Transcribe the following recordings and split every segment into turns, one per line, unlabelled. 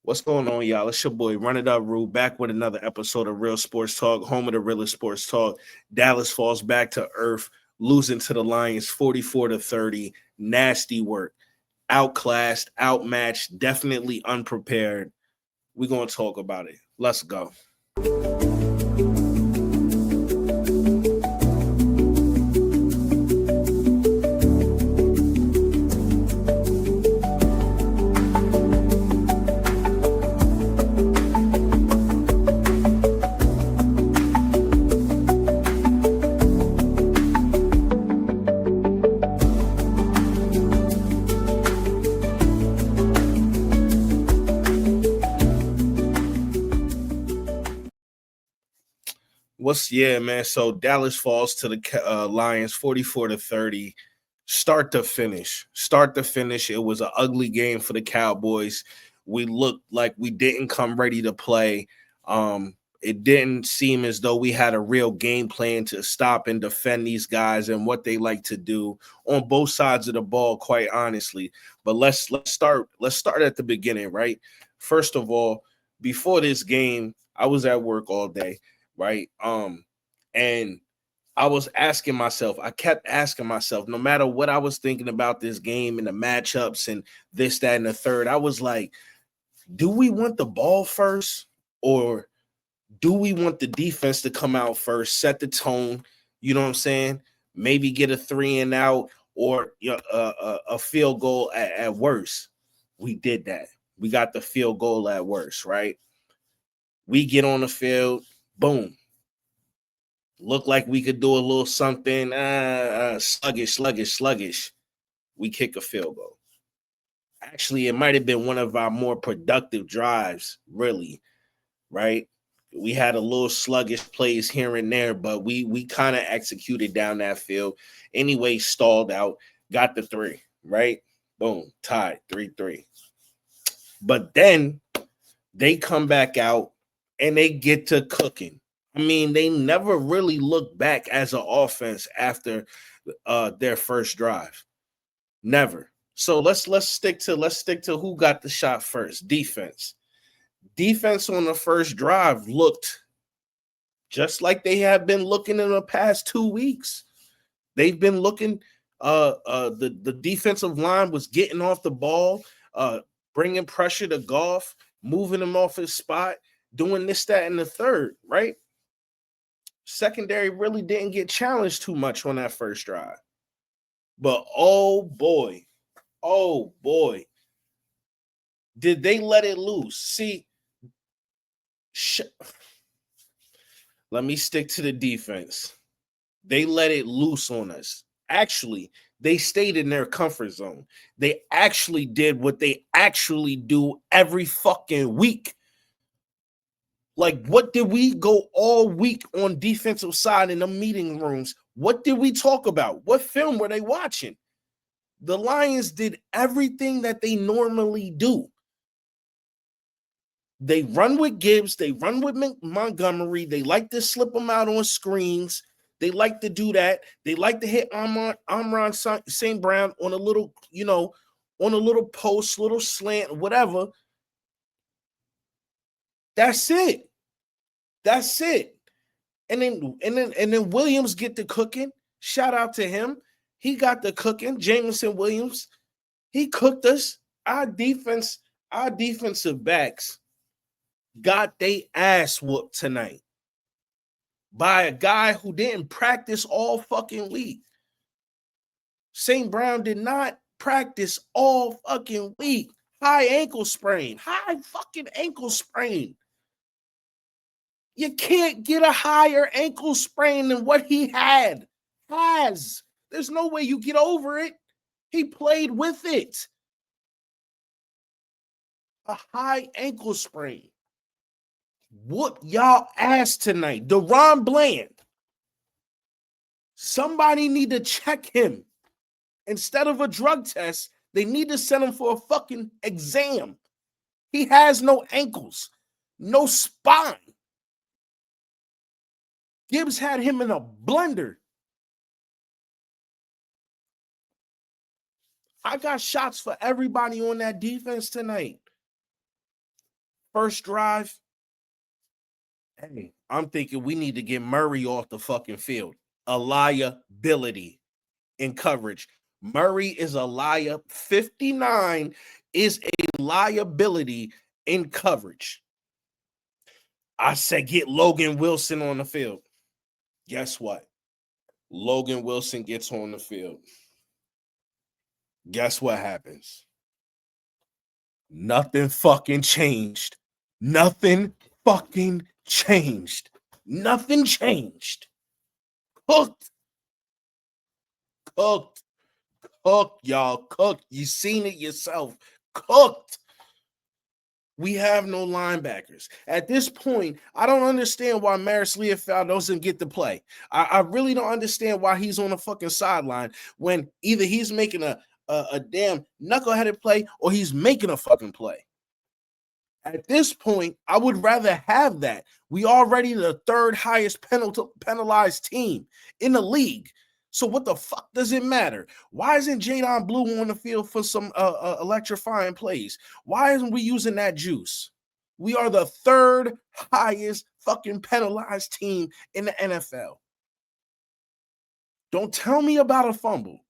What's going on, y'all? It's your boy Run It Up Rue back with another episode of Real Sports Talk, home of the realest sports talk. Dallas falls back to earth, losing to the Lions 44-30. Nasty work. Outclassed, outmatched, definitely unprepared. We're gonna talk about it. Let's go. Man? So Dallas falls to the Lions 44-30. Start to finish. It was an ugly game for the Cowboys. We looked like we didn't come ready to play. It didn't seem as though we had a real game plan to stop and defend these guys and what they like to do on both sides of the ball, quite honestly. But let's start at the beginning, right? First of all, before this game, I was at work all day, right? And I kept asking myself, no matter what I was thinking about this game and the matchups and this, that, and the third, I was like, do we want the ball first, or do we want the defense to come out first, set the tone? You know what I'm saying? Maybe get a 3-and-out or a field goal at worst. We did that. We got the field goal at worst, right? We get on the field, boom. Look like we could do a little something. Sluggish. We kick a field goal. Actually, it might have been one of our more productive drives, really, right? We had a little sluggish plays here and there, but we kind of executed down that field. Anyway, stalled out, got the three, right? Boom, tied 3-3. But then they come back out and they get to cooking. I mean, they never really looked back as an offense after their first drive. Never. So let's stick to who got the shot first. Defense. Defense on the first drive looked just like they have been looking in the past 2 weeks. They've been looking. The defensive line was getting off the ball, bringing pressure to Goff, moving him off his spot, doing this, that, and the third. Right. Secondary really didn't get challenged too much on that first drive. But oh boy, did they let it loose? See, let me stick to the defense. They let it loose on us. Actually, they stayed in their comfort zone. They actually did what they actually do every fucking week. Like, what did we go all week on defensive side in the meeting rooms? What did we talk about? What film were they watching? The Lions did everything that they normally do. They run with Gibbs. They run with Montgomery. They like to slip them out on screens. They like to do that. They like to hit Amon St. Brown on a little, on a little post, little slant, whatever. That's it. That's it. And then Williams get the cooking. Shout out to him. He got the cooking. Jameson Williams. He cooked us. Our defensive backs got they ass whooped tonight by a guy who didn't practice all fucking week. St. Brown did not practice all fucking week. High fucking ankle sprain. You can't get a higher ankle sprain than what he has. There's no way you get over it. He played with it. A high ankle sprain. Whoop y'all ass tonight. DaRon Bland. Somebody need to check him. Instead of a drug test, they need to send him for a fucking exam. He has no ankles, no spine. Gibbs had him in a blender. I got shots for everybody on that defense tonight. first drive, hey, I'm thinking we need to get Murray off the fucking field. A liability in coverage. Murray is a liar. 59 is a liability in coverage. I said get Logan Wilson on the field. Guess what? Logan Wilson gets on the field. Guess what happens? Nothing fucking changed. Nothing fucking changed. Nothing changed. Cooked. Cooked. Cooked, y'all. Cooked. You seen it yourself. Cooked. We have no linebackers. At this point, I don't understand why Maris Leofau doesn't get to play. I really don't understand why he's on the fucking sideline when either he's making a damn knuckleheaded play or he's making a fucking play. At this point, I would rather have that. We already the third highest penalized team in the league. So what the fuck does it matter? Why isn't Jadon Blue on the field for some electrifying plays? Why isn't we using that juice? We are the third highest fucking penalized team in the NFL. Don't tell me about a fumble.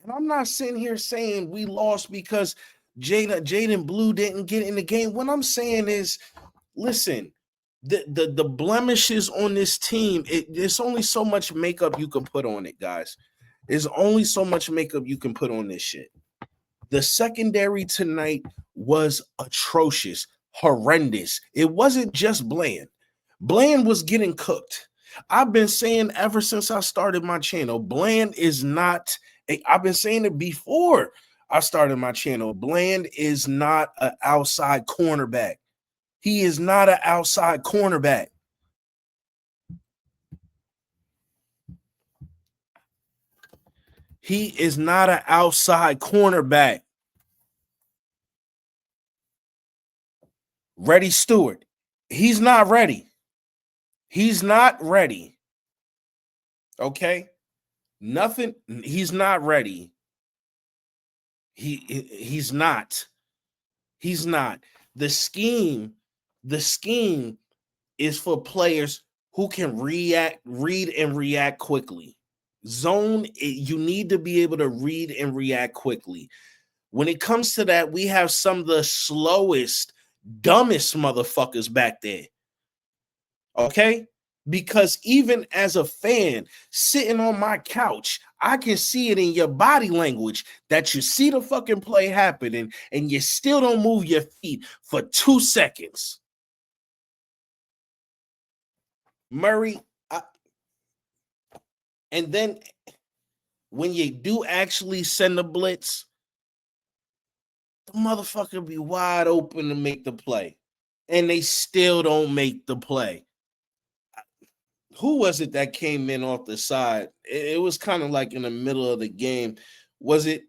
And I'm not sitting here saying we lost because Jadon Blue didn't get in the game. What I'm saying is, listen, the blemishes on this team, there's only so much makeup you can put on it, guys. There's only so much makeup you can put on this shit. The secondary tonight was atrocious, horrendous. It wasn't just Bland. Bland was getting cooked. I've been saying ever since I started my channel, Bland is not, I've been saying it before I started my channel, Bland is not an outside cornerback. He is not an outside cornerback. He is not an outside cornerback. Reddy Stewart, he's not ready. He's not ready. Okay? Nothing, he's not ready. He's not. He's not. The scheme is for players who can read and react quickly. Zone, you need to be able to read and react quickly. When it comes to that, we have some of the slowest, dumbest motherfuckers back there. Okay? Because even as a fan sitting on my couch, I can see it in your body language that you see the fucking play happening and you still don't move your feet for 2 seconds. Murray, and then when you do actually send the blitz, the motherfucker be wide open to make the play. And they still don't make the play. Who was it that came in off the side? It was kind of like in the middle of the game. Was it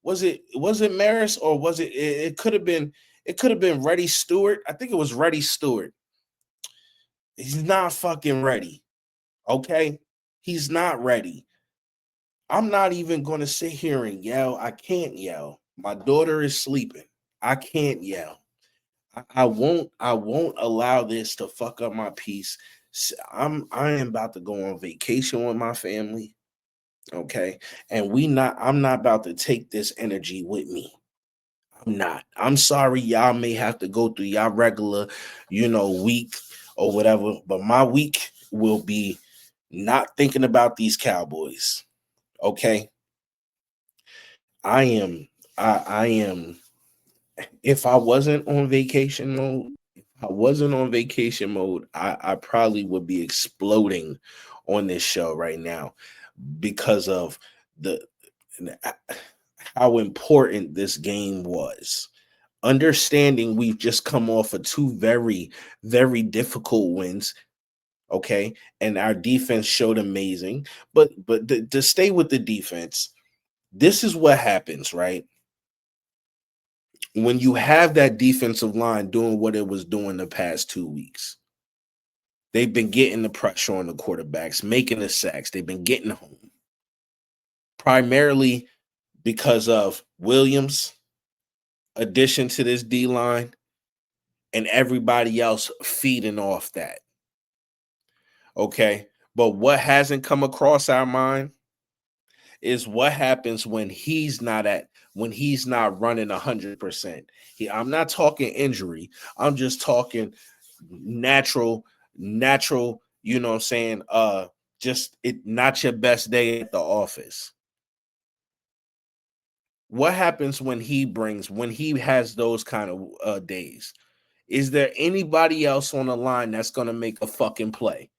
Maris or was it could have been Reddy Stewart? I think it was Reddy Stewart. He's not fucking ready. Okay? He's not ready. I'm not even going to sit here and yell. I can't yell. My daughter is sleeping. I can't yell. I won't allow this to fuck up my peace. I am about to go on vacation with my family. Okay. And I'm not about to take this energy with me. I'm not. I'm sorry, y'all may have to go through y'all regular, week or whatever, but my week will be not thinking about these Cowboys. Okay. I am, if I wasn't on vacation mode, I probably would be exploding on this show right now because of how important this game was. Understanding we've just come off of 2 very, very difficult wins. Okay. And our defense showed amazing. But to stay with the defense, this is what happens, right? When you have that defensive line doing what it was doing the past 2 weeks. They've been getting the pressure on the quarterbacks, making the sacks. They've been getting home. Primarily because of Williams, addition to this D line, and everybody else feeding off that. Okay. But what hasn't come across our mind is what happens when he's not running 100%. I'm not talking injury. I'm just talking natural, you know what I'm saying? Just it not your best day at the office. What happens when he has those kind of days? Is there anybody else on the line that's going to make a fucking play?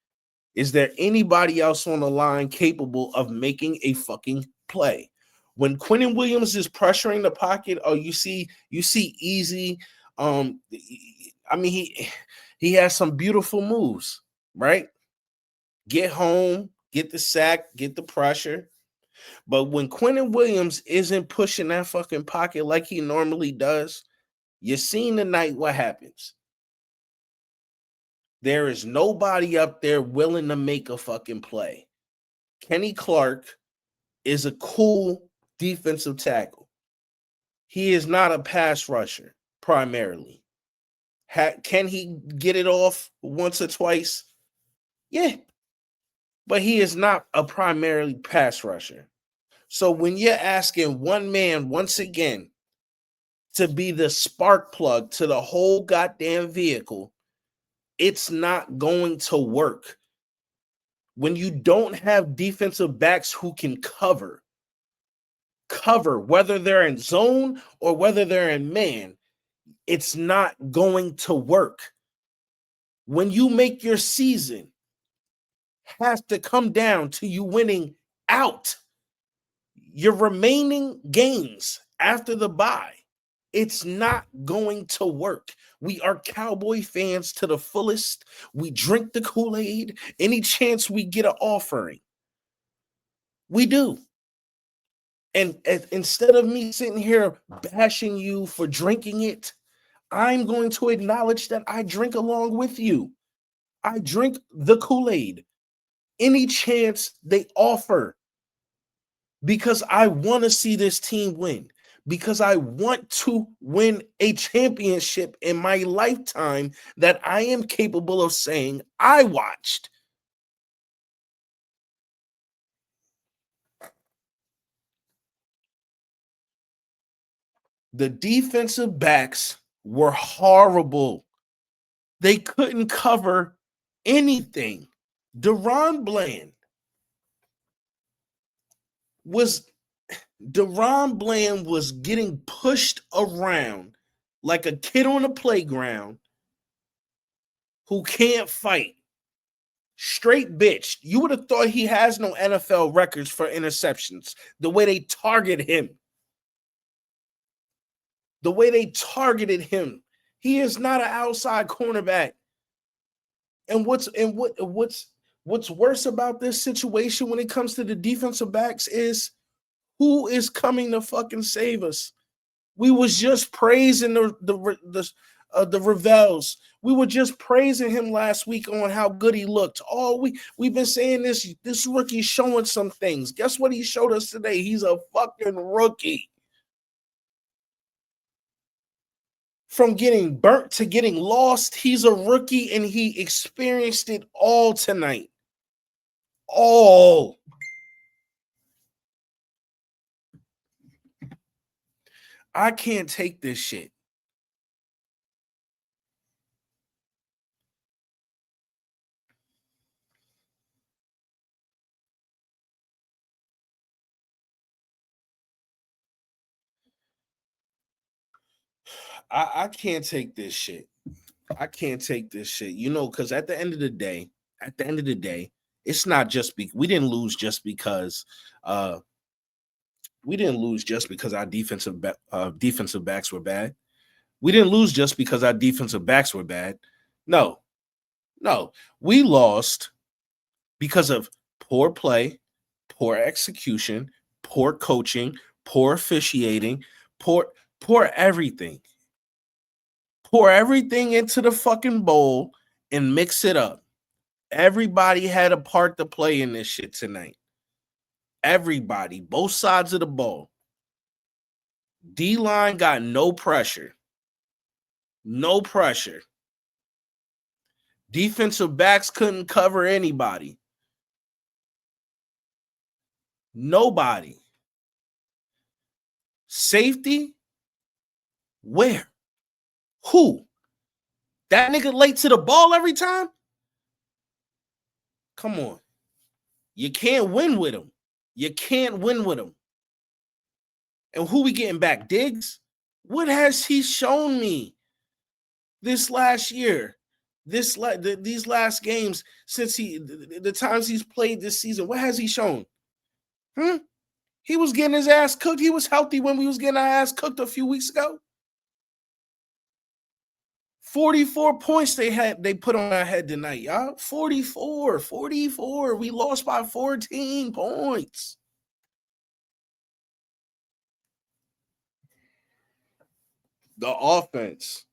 Is there anybody else on the line capable of making a fucking play? When Quinnen Williams is pressuring the pocket, you see easy. I mean, he has some beautiful moves, right? Get home, get the sack, get the pressure. But when Quinnen Williams isn't pushing that fucking pocket like he normally does, you're seeing tonight what happens. There is nobody up there willing to make a fucking play. Kenny Clark is a cool defensive tackle. He is not a pass rusher primarily. Can he get it off once or twice? Yeah. But he is not a primarily pass rusher. So when you're asking one man once again to be the spark plug to the whole goddamn vehicle, it's not going to work. When you don't have defensive backs who can cover, whether they're in zone or whether they're in man, it's not going to work. When you make your season, has to come down to you winning out your remaining games after the bye. It's not going to work. We are Cowboy fans to the fullest. We drink the Kool-Aid any chance we get an offering. We do. And instead of me sitting here bashing you for drinking it, I'm going to acknowledge that I drink along with you. I drink the Kool-Aid any chance they offer because I want to see this team win. Because I want to win a championship in my lifetime that I am capable of saying I watched. The defensive backs were horrible. They couldn't cover anything. DaRon Bland was getting pushed around like a kid on a playground who can't fight. Straight bitch. You would have thought he has no NFL records for interceptions. The way they target him. The way they targeted him. He is not an outside cornerback. And what's worse about this situation when it comes to the defensive backs is who is coming to fucking save us? We was just praising the Revels. We were just praising him last week on how good he looked. We've been saying this rookie's showing some things. Guess what he showed us today? He's a fucking rookie. From getting burnt to getting lost, he's a rookie and he experienced it all tonight. All. I can't take this shit. I can't take this shit. I can't take this shit. You know, because at the end of the day, it's not just we didn't lose just because our defensive backs were bad. We didn't lose just because our defensive backs were bad. No. We lost because of poor play, poor execution, poor coaching, poor officiating, poor everything. Pour everything into the fucking bowl and mix it up. Everybody had a part to play in this shit tonight. Everybody, both sides of the ball. D-line got no pressure. No pressure. Defensive backs couldn't cover anybody. Nobody. Safety? Where? Who? That nigga late to the ball every time? Come on. You can't win with him. You can't win with him. And who we getting back? Diggs? What has he shown me this last year? These last games since the times he's played this season, what has he shown? He was getting his ass cooked. He was healthy when we was getting our ass cooked a few weeks ago. 44 points they put on our head tonight, y'all. 44. We lost by 14 points. The offense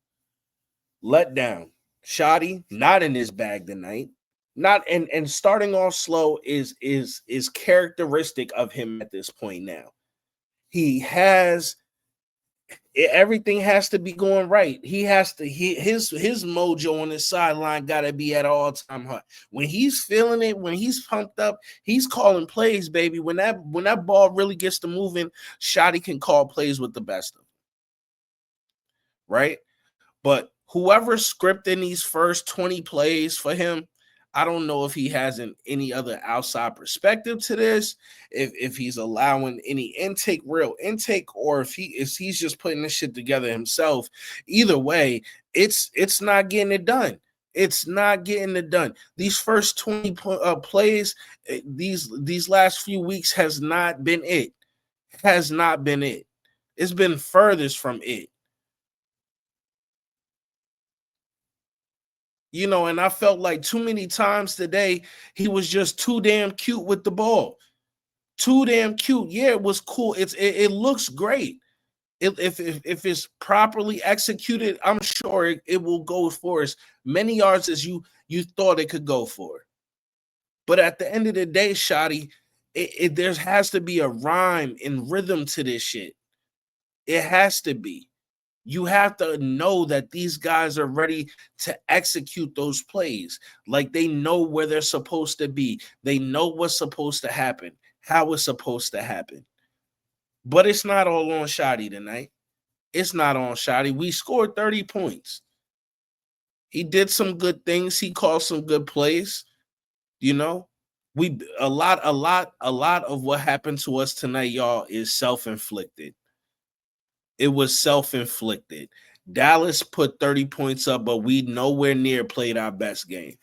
let down. Shoddy not in his bag tonight. Not and starting off slow is characteristic of him at this point now. Everything has to be going right. His mojo on his sideline got to be at all time high. When he's feeling it, when he's pumped up, he's calling plays, baby. When that ball really gets to moving, Shoddy can call plays with the best of them. Right? But whoever's scripting these first 20 plays for him, I don't know if he has any other outside perspective to this, if he's allowing any real intake, or if he's just putting this shit together himself. Either way, it's not getting it done. It's not getting it done. These first 20 plays, these last few weeks has not been it. Has not been it. It's been furthest from it. You know, and I felt like too many times today, he was just too damn cute with the ball. Too damn cute. Yeah, it was cool. It looks great. If it's properly executed, I'm sure it will go for as many yards as you thought it could go for. But at the end of the day, Shoddy, there has to be a rhyme and rhythm to this shit. It has to be. You have to know that these guys are ready to execute those plays. Like they know where they're supposed to be. They know what's supposed to happen, how it's supposed to happen. But it's not all on Shoddy tonight. It's not on Shoddy. We scored 30 points. He did some good things. He called some good plays. You know, a lot of what happened to us tonight, y'all, is self-inflicted. It was self-inflicted. Dallas put 30 points up, but we nowhere near played our best game.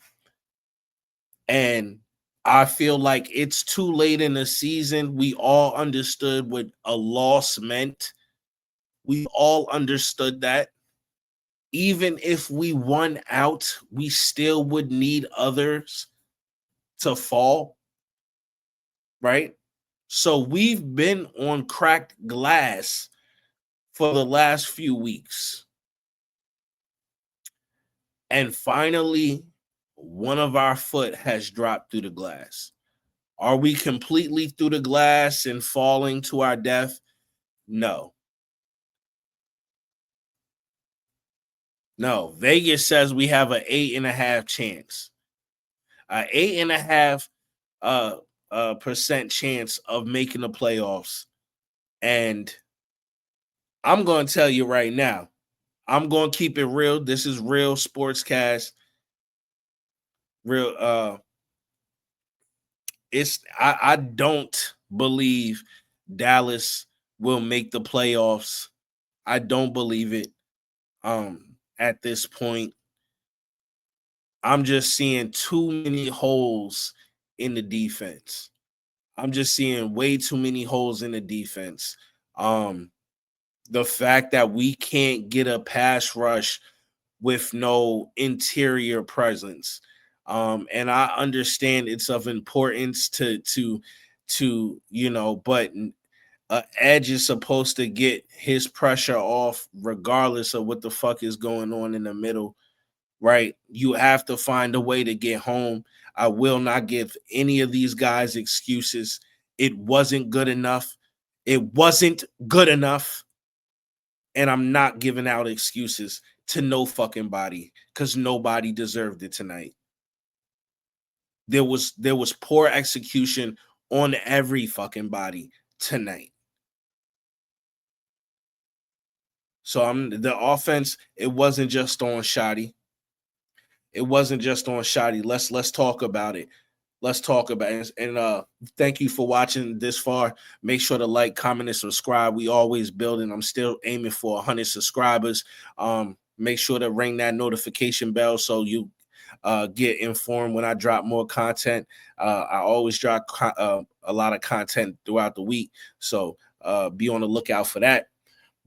And I feel like it's too late in the season. We all understood what a loss meant. We all understood that. Even if we won out, we still would need others to fall. Right? So we've been on cracked glass for the last few weeks. And finally, one of our foot has dropped through the glass. Are we completely through the glass and falling to our death? No. No. Vegas says we have an 8.5% chance. An 8.5% chance of making the playoffs. And I'm going to tell you right now, I'm going to keep it real. This is Real Sportscast. Real. I don't believe Dallas will make the playoffs. I don't believe it. At this point, I'm just seeing too many holes in the defense. I'm just seeing way too many holes in the defense. The fact that we can't get a pass rush with no interior presence. And I understand it's of importance to you know, but Edge is supposed to get his pressure off regardless of what the fuck is going on in the middle, right? You have to find a way to get home. I will not give any of these guys excuses. It wasn't good enough. It wasn't good enough. And I'm not giving out excuses to no fucking body because nobody deserved it tonight. There was poor execution on every fucking body tonight. So the offense, it wasn't just on Shotty. It wasn't just on Shotty. Let's talk about it. Let's talk about it. And thank you for watching this far. Make sure to like, comment, and subscribe. We always building. I'm still aiming for 100 subscribers. Make sure to ring that notification bell so you get informed when I drop more content. I always drop a lot of content throughout the week, so be on the lookout for that.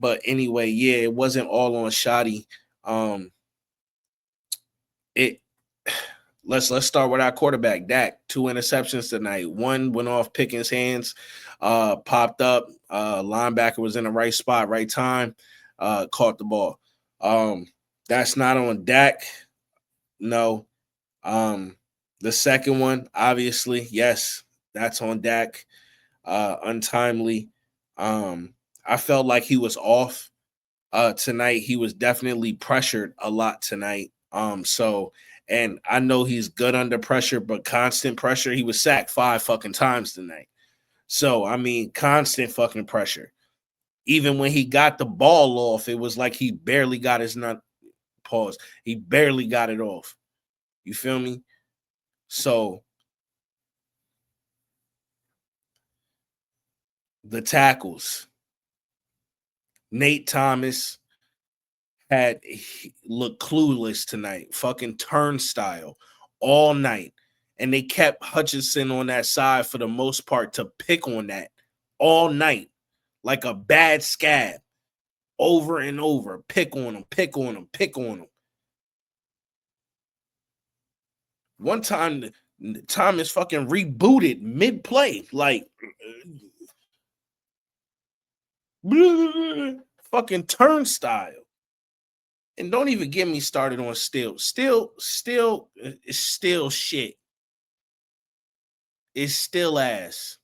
But anyway, yeah, it wasn't all on Shotty. Let's start with our quarterback, Dak. 2 interceptions tonight. One went off Pickens' hands, popped up. Linebacker was in the right spot, right time, caught the ball. That's not on Dak. No. The second one, obviously, yes, that's on Dak. Untimely. I felt like he was off tonight. He was definitely pressured a lot tonight. And I know he's good under pressure, but constant pressure. He was sacked 5 fucking times tonight. So, I mean, constant fucking pressure. Even when he got the ball off, it was like he barely got his pause. He barely got it off. You feel me? So, the tackles. Nate Thomas looked clueless tonight. Fucking turnstile all night. And they kept Hutchinson on that side for the most part to pick on that all night. Like a bad scab. Over and over. Pick on him, pick on him, pick on him. One time, Thomas fucking rebooted mid-play. Like, fucking turnstile. And don't even get me started on Still. Still shit. It's still ass.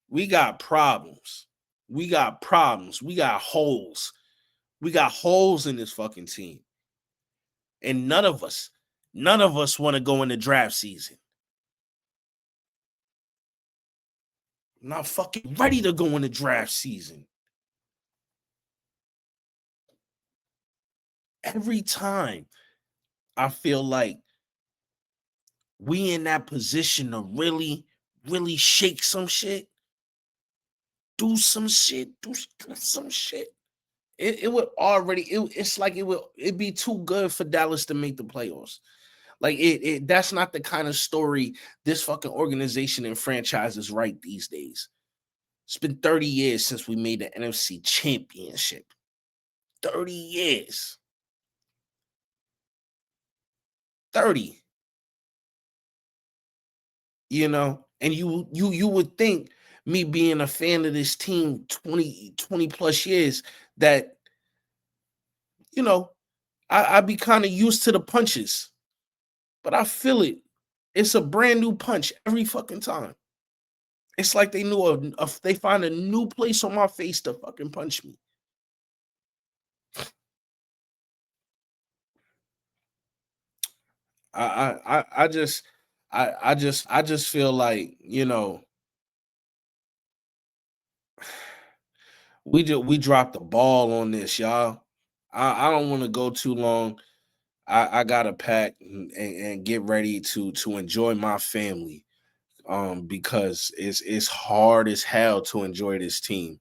We got problems. We got problems. We got holes. We got holes in this fucking team. And none of us want to go into draft season. I'm not fucking ready to go into draft season. Every time I feel like we in that position to really, really shake some shit, do some shit. It would already, it's like it'd be too good for Dallas to make the playoffs. Like that's not the kind of story this fucking organization and franchise is right these days. It's been 30 years since we made the NFC Championship. 30 years. 30. You know, and you would think, me being a fan of this team 20 plus years, that, you know, I'd be kind of used to the punches. But I feel it. It's a brand new punch every fucking time. It's like they knew they find a new place on my face to fucking punch me. I just feel like, you know, we dropped the ball on this, y'all. I don't want to go too long. I gotta pack and get ready to enjoy my family. Because it's hard as hell to enjoy this team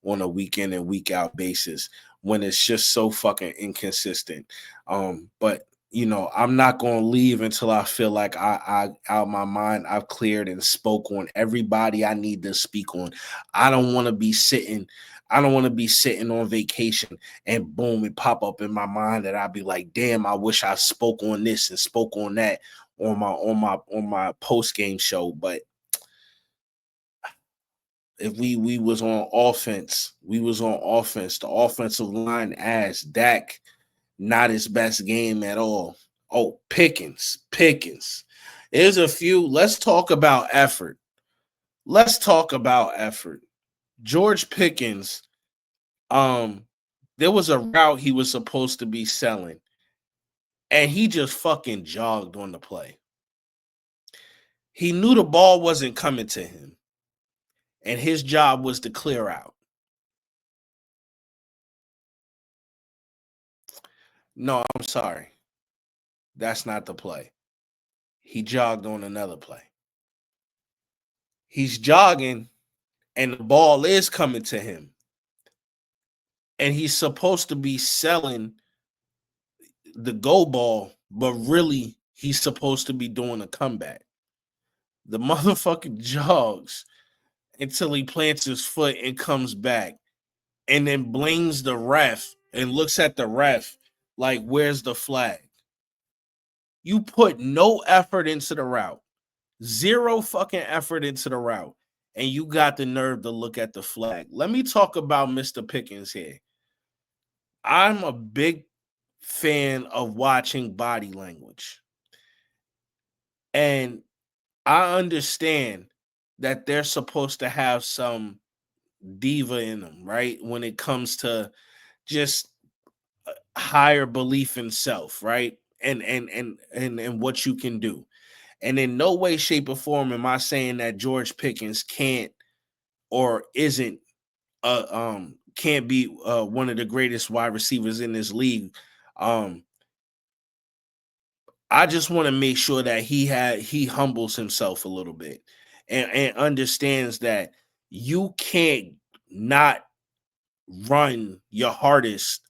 on a week in and week out basis when it's just so fucking inconsistent. But you know, I'm not gonna leave until I feel like I out of my mind, I've cleared and spoke on everybody I need to speak on. I don't want to be sitting. I don't want to be sitting on vacation and boom, it pop up in my mind that I'd be like, damn, I wish I spoke on this and spoke on that on my post game show. But if we was on offense, The offensive line ass. Dak, not his best game at all. Oh, Pickens. There's a few. Let's talk about effort. George Pickens There was a route he was supposed to be selling, and he just fucking jogged on the play. He knew the ball wasn't coming to him, and his job was to clear out. No, I'm sorry. That's not the play. He jogged on another play. He's jogging, and the ball is coming to him. And he's supposed to be selling the go ball, but really, he's supposed to be doing a comeback. The motherfucker jogs until he plants his foot and comes back, and then blames the ref and looks at the ref like, where's the flag? You put no effort into the route, zero fucking effort into the route, and you got the nerve to look at the flag. Let me talk about Mr. Pickens here. I'm a big fan of watching body language. And I understand that they're supposed to have some diva in them, right? When it comes to just higher belief in self, right? And what you can do. And in no way, shape, or form am I saying that George Pickens can't or isn't can't be one of the greatest wide receivers in this league. I just want to make sure that he humbles himself a little bit and understands that you can't not run your hardest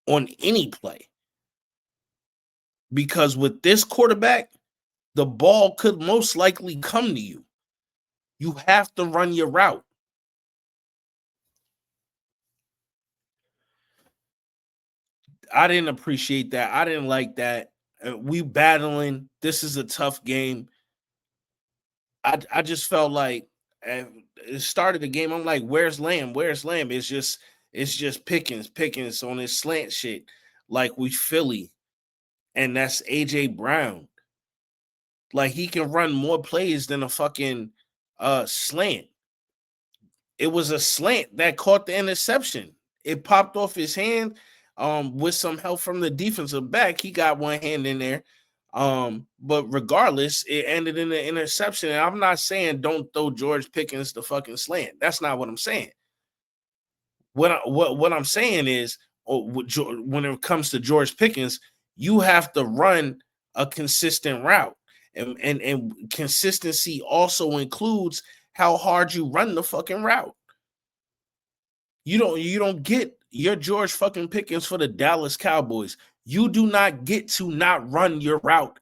on any play. Because with this quarterback, the ball could most likely come to you. You have to run your route. I didn't appreciate that. I didn't like that. We battling. This is a tough game. I just felt like at the start of the game, I'm like, where's Lamb? Where's Lamb? It's just Pickens on his slant shit, like we Philly, and that's AJ Brown. Like he can run more plays than a fucking slant. It was a slant that caught the interception. It popped off his hand with some help from the defensive back. He got one hand in there. But regardless, it ended in an interception. And I'm not saying don't throw George Pickens the fucking slant. That's not what I'm saying. What I'm saying is, when it comes to George Pickens, you have to run a consistent route. And consistency also includes how hard you run the fucking route. You don't get your George fucking Pickens for the Dallas Cowboys. You do not get to not run your route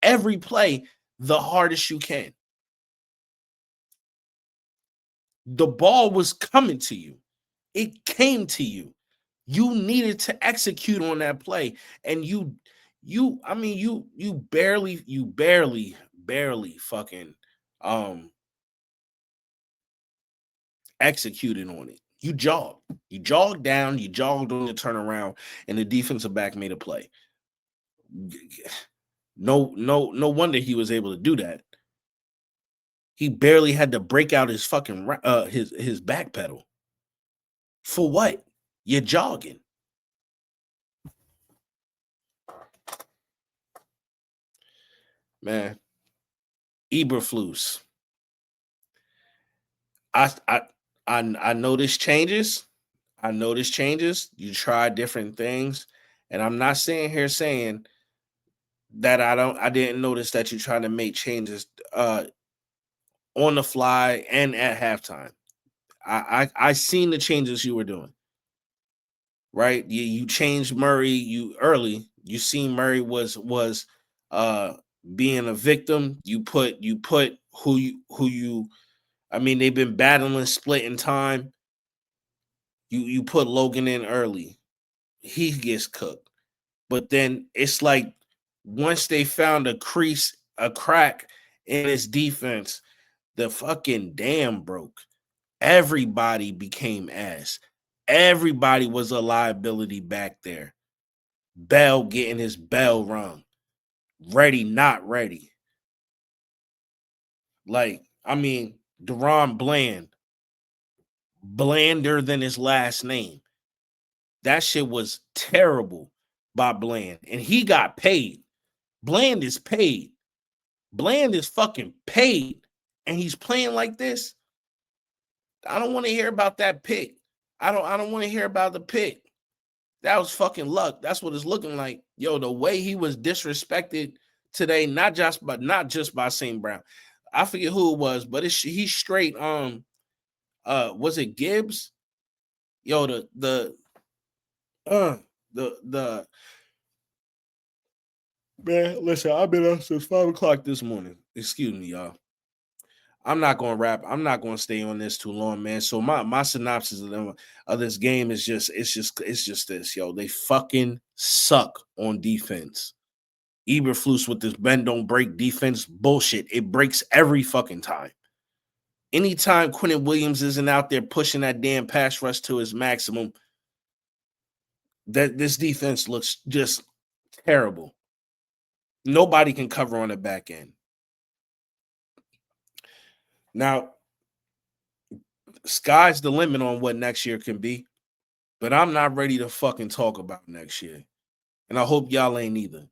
every play the hardest you can. The ball was coming to you. It came to you. You needed to execute on that play. And you barely fucking executed on it. You jogged. You jogged down, you jogged on the turnaround, and the defensive back made a play. No wonder he was able to do that. He barely had to break out his fucking his back pedal. For what? You're jogging. Man, Eberflus. I noticed changes. I noticed changes. You try different things, and I'm not saying that I didn't notice that you're trying to make changes on the fly and at halftime. I seen the changes you were doing. Right? You changed Murray you early. You seen Murray was being a victim. You put who you I mean, they've been battling split in time. You put Logan in early. He gets cooked. But then it's like once they found a crack in his defense, the fucking dam broke. Everybody became ass. Everybody was a liability back there. Bell getting his bell rung. Ready, not ready. Like, I mean, Deron Bland blander than his last name. That shit was terrible by Bland. And he got paid. Bland is paid. Bland is fucking paid. And he's playing like this. I don't want to hear about that pick. I don't want to hear about the pick. That was fucking luck. That's what it's looking like. Yo, the way he was disrespected today, not just by St. Brown. I forget who it was, but he's straight. Was it Gibbs? Yo, the man, listen, I've been up since 5:00 this morning. Excuse me, y'all. I'm not gonna rap. I'm not gonna stay on this too long, man. So my synopsis of this game is it's just this, yo. They fucking suck on defense. Eberflus with this bend don't break defense bullshit. It breaks every fucking time. Anytime Quentin Williams isn't out there pushing that damn pass rush to his maximum, that this defense looks just terrible. Nobody can cover on the back end. Now, sky's the limit on what next year can be, but I'm not ready to fucking talk about next year. And I hope y'all ain't either.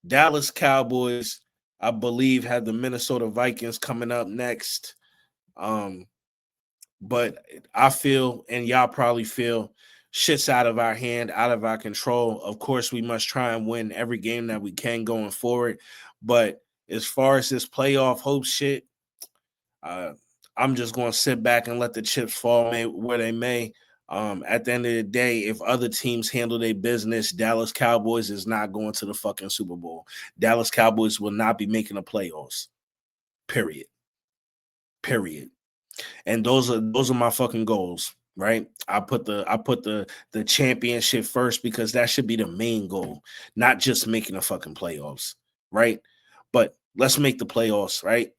Dallas Cowboys, I believe, have the Minnesota Vikings coming up next. But I feel, and y'all probably feel, shit's out of our hand, out of our control. Of course, we must try and win every game that we can going forward. But as far as this playoff hope shit, I'm just going to sit back and let the chips fall where they may. At the end of the day, if other teams handle their business, Dallas Cowboys is not going to the fucking Super Bowl. Dallas Cowboys will not be making the playoffs. Period. And those are my fucking goals, right? I put the championship first because that should be the main goal, not just making the fucking playoffs, right? But let's make the playoffs, right?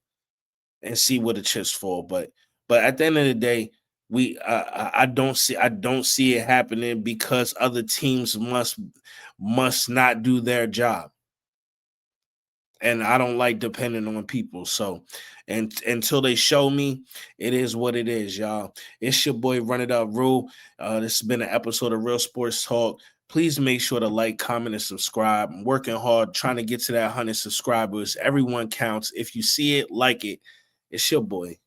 And see where the chips fall. But at the end of the day, I don't see it happening because other teams must not do their job. And I don't like depending on people. So, and until they show me, it is what it is, y'all. It's your boy Run It Up Rule. This has been an episode of Real Sports Talk. Please make sure to like, comment, and subscribe. I'm working hard, trying to get to that 100 subscribers. Everyone counts. If you see it, like it. It's your boy.